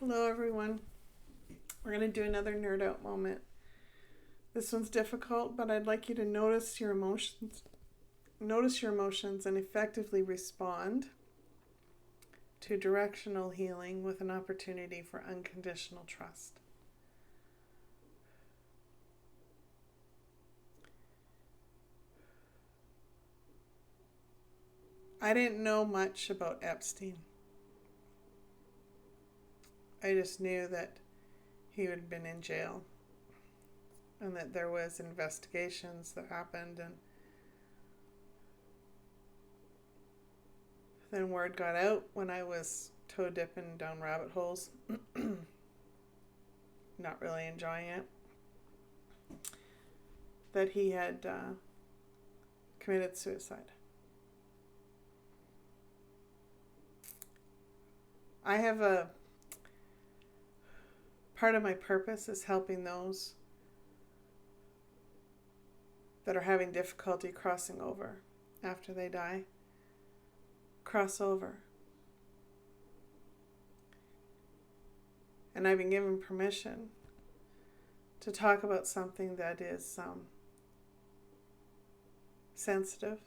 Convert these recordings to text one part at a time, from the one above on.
Hello, everyone. We're going to do another nerd out moment. This one's difficult, but I'd like you to notice your emotions. Notice your emotions and effectively respond to directional healing with an opportunity for unconditional trust. I didn't know much about Epstein. I just knew that he had been in jail and that there was investigations that happened, and then word got out when I was toe dipping down rabbit holes, not really enjoying it, that he had committed suicide. I have a part of my purpose is helping those that are having difficulty crossing over after they die. Cross over. And I've been given permission to talk about something that is sensitive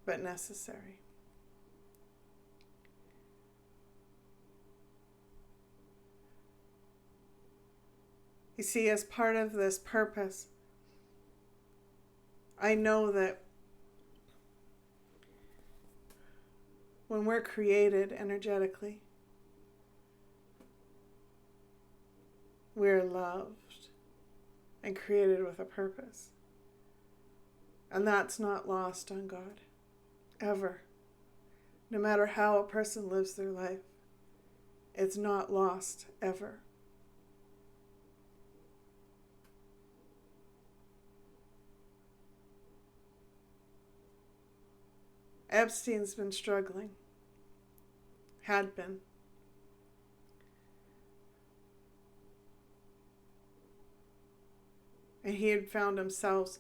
but necessary. You see, as part of this purpose, I know that when we're created energetically, we're loved and created with a purpose. And that's not lost on God, ever. No matter how a person lives their life, it's not lost, ever. Epstein's been struggling. Had been. And he had found himself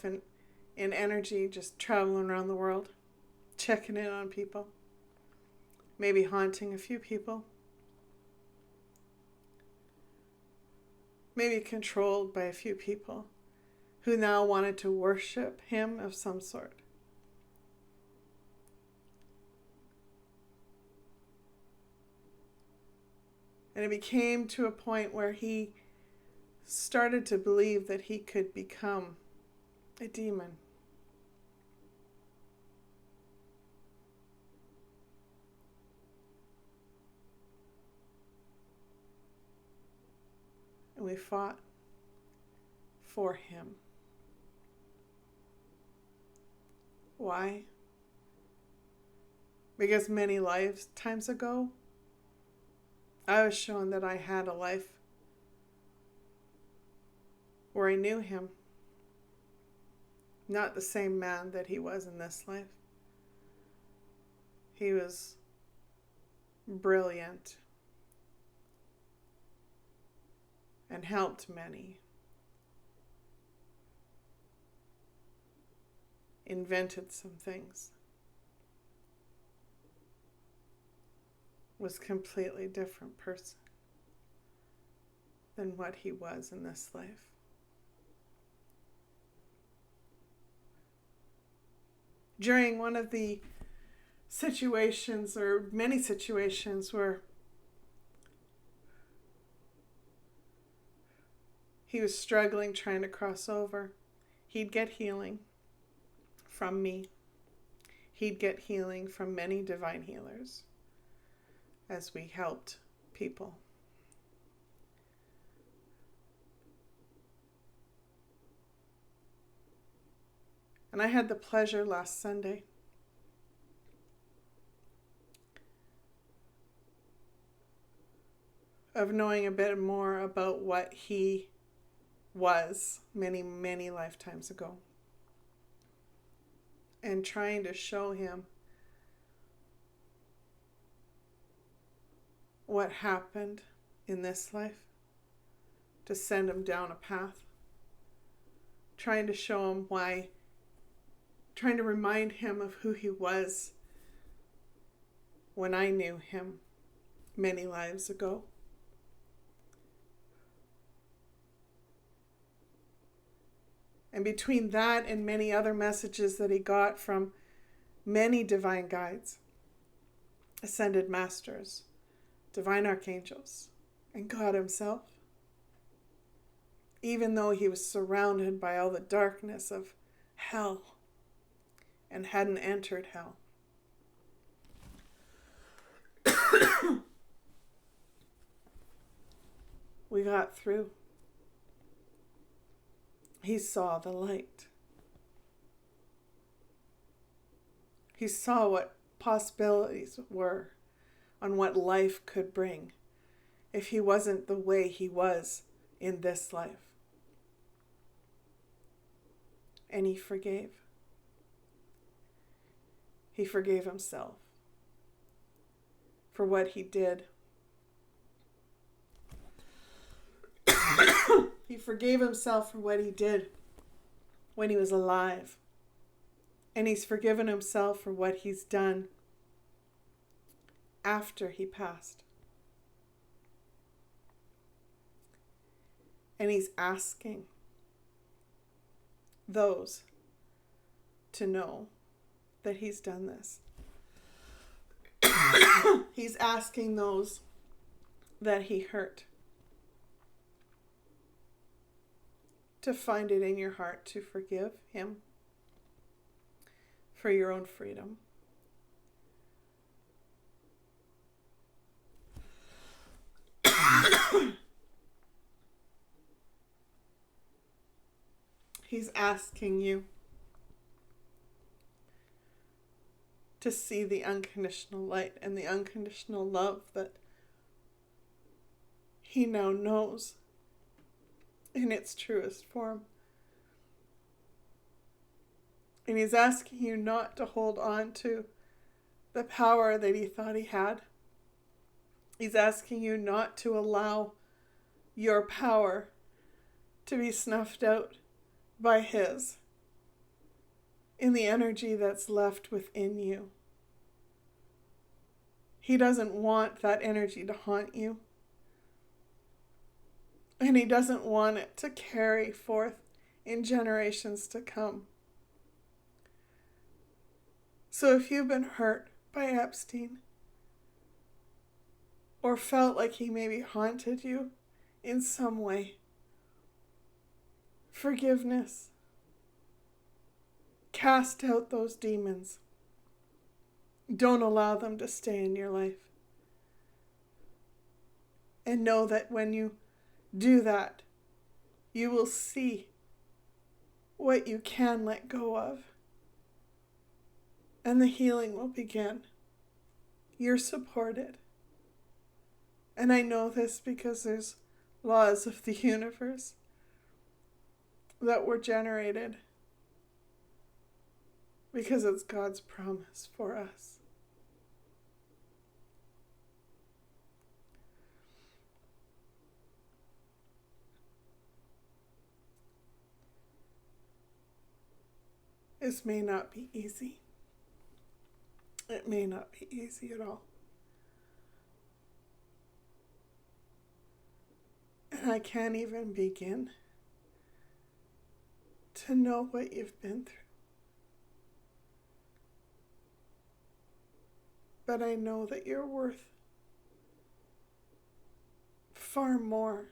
in energy, just traveling around the world, checking in on people, maybe haunting a few people, maybe controlled by a few people who now wanted to worship him of some sort. And it became to a point where he started to believe that he could become a demon. And we fought for him. Why? Because many lifetimes ago, I was shown that I had a life where I knew him. Not the same man that he was in this life. He was brilliant and helped many. Invented some things. Was a completely different person than what he was in this life. During one of the situations, or many situations, where he was struggling trying to cross over, he'd get healing from me. He'd get healing from many divine healers as we helped people. And I had the pleasure last Sunday of knowing a bit more about what he was many, many lifetimes ago, and trying to show him what happened in this life to send him down a path, trying to show him why, trying to remind him of who he was when I knew him many lives ago. And between that and many other messages that he got from many divine guides, ascended masters, divine archangels, and God himself, even though he was surrounded by all the darkness of hell and hadn't entered hell, we got through. He saw the light. He saw what possibilities were on what life could bring if he wasn't the way he was in this life. And he forgave. He forgave himself for what he did. He forgave himself for what he did when he was alive. And he's forgiven himself for what he's done after he passed. And he's asking those to know that he's done this. He's asking those that he hurt to find it in your heart to forgive him for your own freedom. He's asking you to see the unconditional light and the unconditional love that he now knows in its truest form. And he's asking you not to hold on to the power that he thought he had. He's asking you not to allow your power to be snuffed out by his in the energy that's left within you. He doesn't want that energy to haunt you. And he doesn't want it to carry forth in generations to come. So if you've been hurt by Epstein, or felt like he maybe haunted you in some way, forgiveness. Cast out those demons. Don't allow them to stay in your life. And know that when you do that, you will see what you can let go of. And the healing will begin. You're supported. And I know this because there's laws of the universe that were generated because it's God's promise for us. This may not be easy. It may not be easy at all. And I can't even begin to know what you've been through. But I know that you're worth far more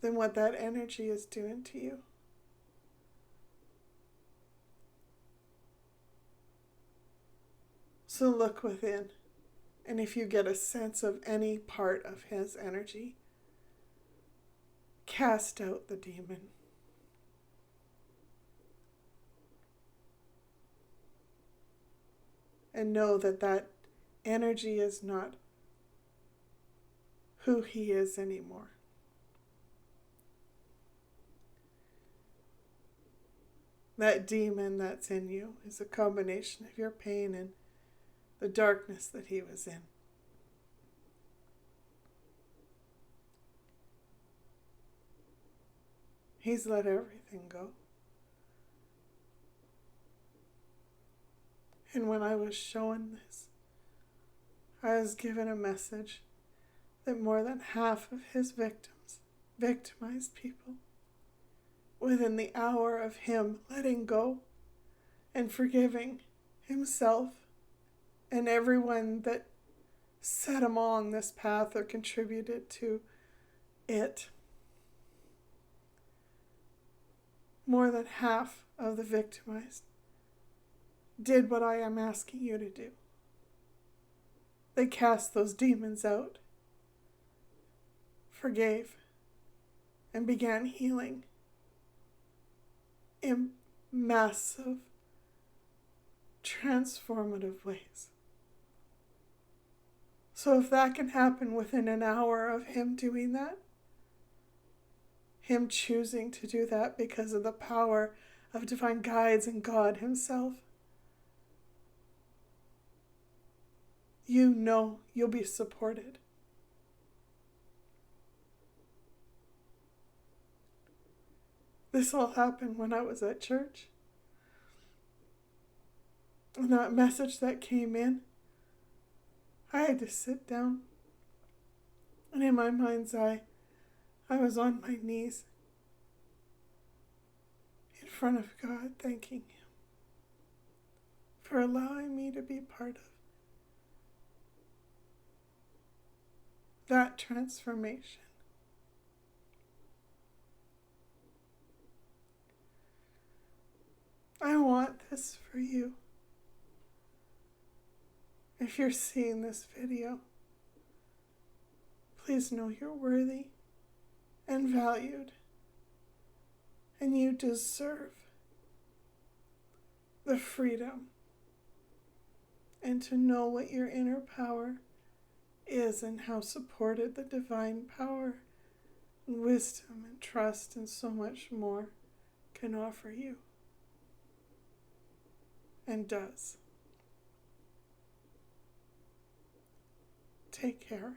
than what that energy is doing to you. So look within, and if you get a sense of any part of his energy, cast out the demon. And know that that energy is not who he is anymore. That demon that's in you is a combination of your pain and the darkness that he was in. He's let everything go. And when I was shown this, I was given a message that more than half of his victims, victimized people, within the hour of him letting go and forgiving himself and everyone that set him on this path or contributed to it, more than half of the victimized did what I am asking you to do. They cast those demons out, forgave, and began healing in massive, transformative ways. So if that can happen within an hour of him doing that, him choosing to do that because of the power of divine guides and God himself, you know you'll be supported. This all happened when I was at church. And that message that came in, I had to sit down. And in my mind's eye, I was on my knees in front of God, thanking him for allowing me to be part of that transformation. I want this for you. If you're seeing this video, please know you're worthy and valued, and you deserve the freedom and to know what your inner power is and how supported the divine power and wisdom and trust and so much more can offer you and does. Take care.